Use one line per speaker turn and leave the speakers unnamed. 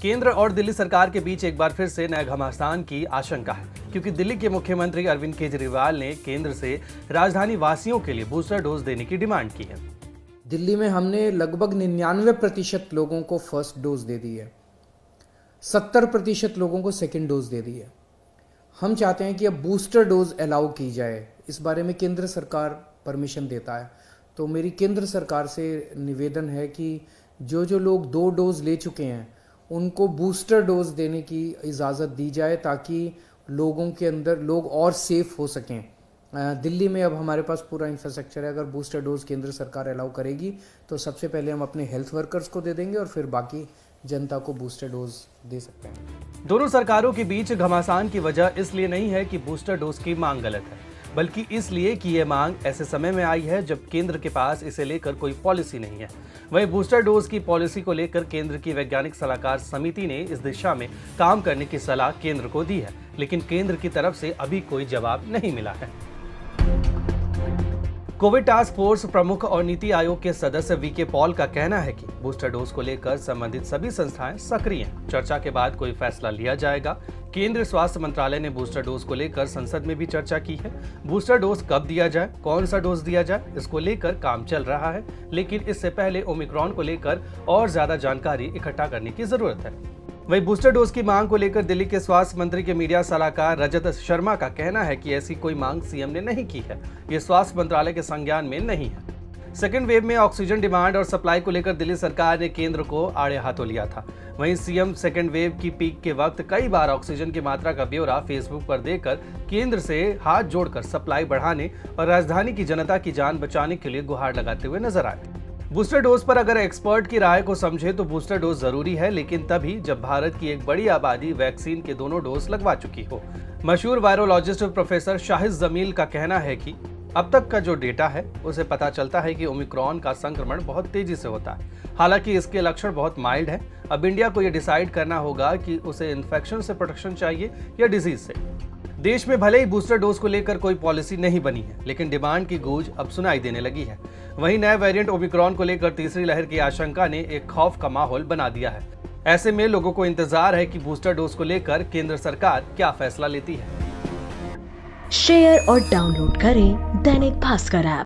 केंद्र और दिल्ली सरकार के बीच एक बार फिर से नए घमासान की आशंका है, क्योंकि दिल्ली के मुख्यमंत्री अरविंद केजरीवाल ने केंद्र से राजधानी वासियों के लिए बूस्टर डोज देने की डिमांड की है।
दिल्ली में हमने लगभग 99% लोगों को फर्स्ट डोज दे दी है, 70% लोगों को सेकेंड डोज दे दी है। हम चाहते हैं कि अब बूस्टर डोज अलाउ की जाए। इस बारे में केंद्र सरकार परमिशन देता है, तो मेरी केंद्र सरकार से निवेदन है कि जो लोग 2 डोज ले चुके हैं उनको बूस्टर डोज देने की इजाज़त दी जाए, ताकि लोगों के अंदर लोग और सेफ हो सकें। दिल्ली में अब हमारे पास पूरा इंफ्रास्ट्रक्चर है। अगर बूस्टर डोज केंद्र सरकार अलाउ करेगी तो सबसे पहले हम अपने हेल्थ वर्कर्स को दे देंगे और फिर बाकी जनता को बूस्टर डोज दे सकते हैं।
दोनों सरकारों के बीच घमासान की वजह इसलिए नहीं है कि बूस्टर डोज की मांग गलत है, बल्कि इसलिए कि ये मांग ऐसे समय में आई है जब केंद्र के पास इसे लेकर कोई पॉलिसी नहीं है। वहीं बूस्टर डोज की पॉलिसी को लेकर केंद्र की वैज्ञानिक सलाहकार समिति ने इस दिशा में काम करने की सलाह केंद्र को दी है, लेकिन केंद्र की तरफ से अभी कोई जवाब नहीं मिला है। कोविड टास्क फोर्स प्रमुख और नीति आयोग के सदस्य वीके पॉल का कहना है कि बूस्टर डोज को लेकर संबंधित सभी संस्थाएं सक्रिय हैं। चर्चा के बाद कोई फैसला लिया जाएगा। केंद्रीय स्वास्थ्य मंत्रालय ने बूस्टर डोज को लेकर संसद में भी चर्चा की है। बूस्टर डोज कब दिया जाए, कौन सा डोज दिया जाए, इसको लेकर काम चल रहा है, लेकिन इससे पहले ओमिक्रॉन को लेकर और ज्यादा जानकारी इकट्ठा करने की जरूरत है। वहीं बूस्टर डोज की मांग को लेकर दिल्ली के स्वास्थ्य मंत्री के मीडिया सलाहकार रजत शर्मा का कहना है कि ऐसी कोई मांग सीएम ने नहीं की है, ये स्वास्थ्य मंत्रालय के संज्ञान में नहीं है। सेकेंड वेव में ऑक्सीजन डिमांड और सप्लाई को लेकर दिल्ली सरकार ने केंद्र को आड़े हाथों लिया था। वहीं सीएम सेकेंड वेव की पीक के वक्त कई बार ऑक्सीजन की मात्रा का ब्यौरा फेसबुक पर देकर केंद्र से हाथ जोड़कर सप्लाई बढ़ाने और राजधानी की जनता की जान बचाने के लिए गुहार लगाते हुए नजर आए। बूस्टर डोज पर अगर एक्सपर्ट की राय को समझे तो बूस्टर डोज जरूरी है, लेकिन तभी जब भारत की एक बड़ी आबादी वैक्सीन के दोनों डोज लगवा चुकी हो। मशहूर वायरोलॉजिस्ट प्रोफेसर शाहिद जमील का कहना है कि अब तक का जो डेटा है उसे पता चलता है कि ओमिक्रॉन का संक्रमण बहुत तेजी से होता है, हालांकि इसके लक्षण बहुत माइल्ड है। अब इंडिया को यह डिसाइड करना होगा कि उसे इन्फेक्शन से प्रोटेक्शन चाहिए या डिजीज से। देश में भले ही बूस्टर डोज को लेकर कोई पॉलिसी नहीं बनी है, लेकिन डिमांड की गूंज अब सुनाई देने लगी है। वहीं नए वेरिएंट ओमिक्रॉन को लेकर तीसरी लहर की आशंका ने एक खौफ का माहौल बना दिया है। ऐसे में लोगों को इंतजार है कि बूस्टर डोज को लेकर केंद्र सरकार क्या फैसला लेती है।
शेयर और डाउनलोड करें दैनिक भास्कर ऐप।